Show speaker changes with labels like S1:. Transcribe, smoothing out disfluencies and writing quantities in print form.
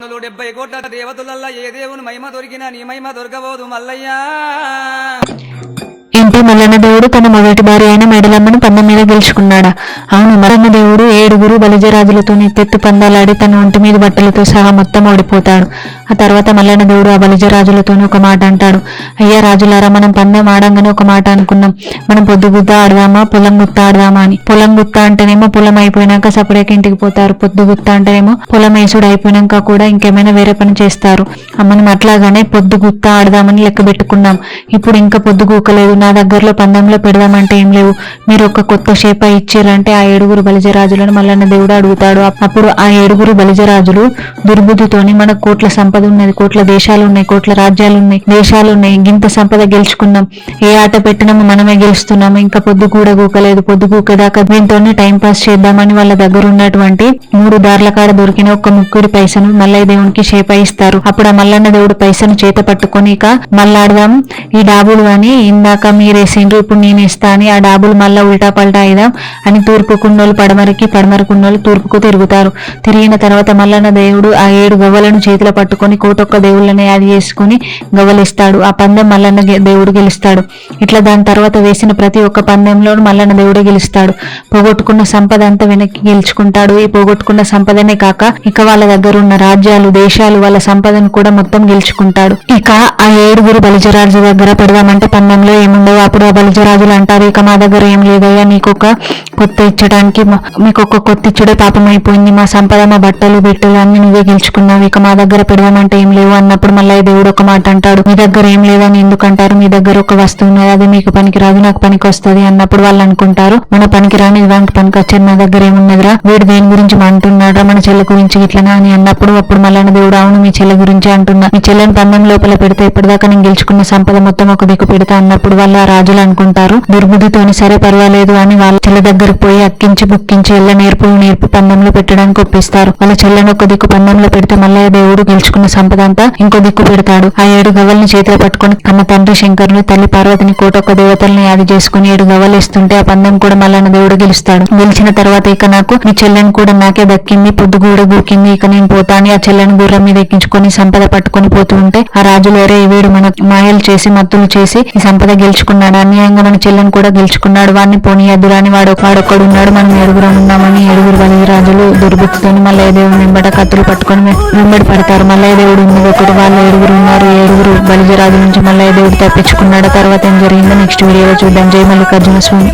S1: 70 కోట్ల దేవతలల్లా ఏ దేవుని మహిమ దొరికినా నీ మహిమ దొరకబోదు మల్లయ్యా.
S2: ఎంపీ మల్లన్న దేవుడు తన మొదటి భార్య అయిన మేడలమ్మను పందెం మీద గెలుచుకున్నాడా? అవును, మల్లన్న దేవుడు 7 బలిజరాజులతో ఎత్తెత్తు పందాలాడి తన ఒంటి మీద బట్టలతో సహా మొత్తం ఓడిపోతాడు. ఆ తర్వాత మల్లన్న దేవుడు ఆ బలిజరాజులతో ఒక మాట అంటాడు. అయ్యా రాజులారా, మనం పందెం ఆడంగానే ఒక మాట అనుకున్నాం, మనం పొద్దుగుత్త ఆడదామా పొలం గుత్త ఆడదామా అని. పొలం గుత్త అంటేనేమో పొలం అయిపోయినాక సపరేట్ ఇంటికి పోతారు, పొద్దుగుత్త అంటేనేమో పొలం వేసుడు అయిపోయినాక కూడా ఇంకేమైనా వేరే పని చేస్తారు. మనం అట్లాగానే పొద్దుగుత్త ఆడదామని లెక్క పెట్టుకున్నాం. ఇప్పుడు ఇంకా పొద్దుగూకలేదు, నా దగ్గరలో పందెంలో పెడదామంటే ఏం లేవు, మీరు ఒక కొత్త షేప ఇచ్చిర్రంటే ఆ 7 బలిజరాజులను మల్లన్న దేవుడు అడుగుతాడు. అప్పుడు ఆ 7 బలిజరాజులు దుర్బుద్ధితోని మనకు కోట్ల సంపద ఉన్నది, కోట్ల దేశాలు ఉన్నాయి, కోట్ల రాజ్యాలు ఉన్నాయి, దేశాలు ఉన్నాయి, గింత సంపద గెలుచుకున్నాం, ఏ ఆట పెట్టినామో మనమే గెలుస్తున్నాము, ఇంకా పొద్దు కూడా గూకలేదు, పొద్దు గూకదాకా దీంతోనే టైం పాస్ చేద్దామని వాళ్ళ దగ్గర ఉన్నటువంటి 3 దార్ల కాడ దొరికిన ఒక్క ముగ్గురి పైసను మల్లయ్య దేవునికి షేప ఇస్తారు. అప్పుడు ఆ మల్లన్న దేవుడు పైసను చేత పట్టుకొని ఇక మళ్ళాడదాం ఈ డాబులు అని, ఇందాక మీరేసిండ్రు ఇప్పుడు నేను ఇస్తా అని ఆ డాబులు మళ్ళా ఉల్టా పల్టా అయిదాం అని తూర్పుకున్నోళ్ళు పడమరకి, పడమరకున్నోళ్ళు తూర్పుకు తిరుగుతారు. తిరిగిన తర్వాత మల్లన్న దేవుడు ఆ 7 గవ్వలను చేతిలో పట్టుకొని కోటొక్క దేవుళ్ళని యాది చేసుకుని గవ్వలిస్తాడు. ఆ పందెం మల్లన్న దేవుడు గెలుస్తాడు. ఇట్లా దాని తర్వాత వేసిన ప్రతి ఒక్క పందెంలో మల్లన్న దేవుడే గెలుస్తాడు. పోగొట్టుకున్న సంపద అంతా వెనక్కి గెలుచుకుంటాడు. ఈ పోగొట్టుకున్న సంపదనే కాక ఇక వాళ్ళ దగ్గర ఉన్న రాజ్యాలు, దేశాలు, వాళ్ళ సంపదను కూడా మొత్తం గెలుచుకుంటాడు. ఇక ఆ 7 బలిజరాజు దగ్గర పెడదామంటే పందెంలో ఏముండవు. అప్పుడు ఆ బలిజరాజులు అంటారు, ఇక మా దగ్గర ఏం లేదయ్యా, నీకొక కొత్త ఇచ్చడానికి, మీకొక కొత్త ఇచ్చుడే పాపం అయిపోయింది, మా సంపద, మా బట్టలు బిట్టలు అన్ని నువ్వే గెలుచుకున్నావు, ఇక మా దగ్గర పెడదామంటే ఏం లేవు అన్నప్పుడు మళ్ళీ దేవుడు ఒక మాట అంటాడు. మీ దగ్గర ఏం లేదని ఎందుకంటారు, మీ దగ్గర ఒక వస్తువు ఉన్నది, అది మీకు పనికి రాదు, నాకు పనికి వస్తుంది అన్నప్పుడు వాళ్ళు అనుకుంటారు, మన పనికి రాని దానికి పనికి వచ్చేది, నా దగ్గర ఏమున్నదిరా, వీడు దేని గురించి అంటున్నాడు, మన చెల్లె గురించి ఇట్లనా అని అన్నప్పుడు అప్పుడు మల్లన్న దేవుడు, అవును మీ చెల్లె గురించి అంటున్నా, మీ చెల్లెని పందెం లోపల పెడితే ఇప్పటిదాకా నేను గెలుచుకున్న సంపద మొత్తం ఒక దిక్కు పెడతా అన్నప్పుడు వాళ్ళ రాజులు అనుకుంటారు దుర్బుద్ధితోని సరే పర్వాలేదు అని వాళ్ళ చెల్లె దగ్గరకు పోయి అక్కించి బుక్కించి ఎల్ల నేర్పు పందెంలో పెట్టడానికి ఒప్పిస్తారు. వాళ్ళ చెల్లెని ఒక దిక్కు పందెంలో పెడితే మల్లయ్య దేవుడు గెలుచుకున్న సంపద అంతా ఇంకో దిక్కు పెడతాడు. ఆ 7 గవ్వల్ని చేతిలో పట్టుకుని తమ తండ్రి శంకరుని, తల్లి పార్వతిని, కోటొక్క దేవతల్ని యాది చేసుకుని 7 గవ్వలు ఇస్తుంటే ఆ పందెం కూడా మల్లన్న దేవుడు గెలుస్తాడు. గెలిచిన తర్వాత ఇక నాకు మీ చెల్లెని కూడా నాకే దక్కింది, పొద్దు కూడా గూకింది, ఇక నేను పోతా అని ఆ చెల్లెని గుర్రం మీద ఎక్కించుకొని సంపద పట్టుకొని పోతూ ఉంటే ఆ రాజులు వేరే వీడు మన మాయలు చేసి మత్తులు చేసి ఈ సంపద గెలుచుకున్నాడు, అన్యాయంగా మన చెల్లెని కూడా గెలుచుకున్నాడు, వాడిని పోనీయద్దురా అని వాడొక్కడు ఉన్నాడు, మనం 7 ఉన్నామని 7 బలిరాజులు దుర్బుద్ధితోని మల్లయ్య దేవుడు వెంబట కత్తులు పట్టుకొని వెంబడి పడతారు. మల్లయ్య దేవుడు ఉన్నది ఒకటి, వాళ్ళు 7 ఉన్నారు. 7 బలిజరాజుల నుంచి మల్లయ్య దేవుడు తప్పించుకున్నాడు. తర్వాత ఏం జరిగిందో నెక్స్ట్ వీడియోలో చూద్దాం. జై మల్లికార్జున స్వామి.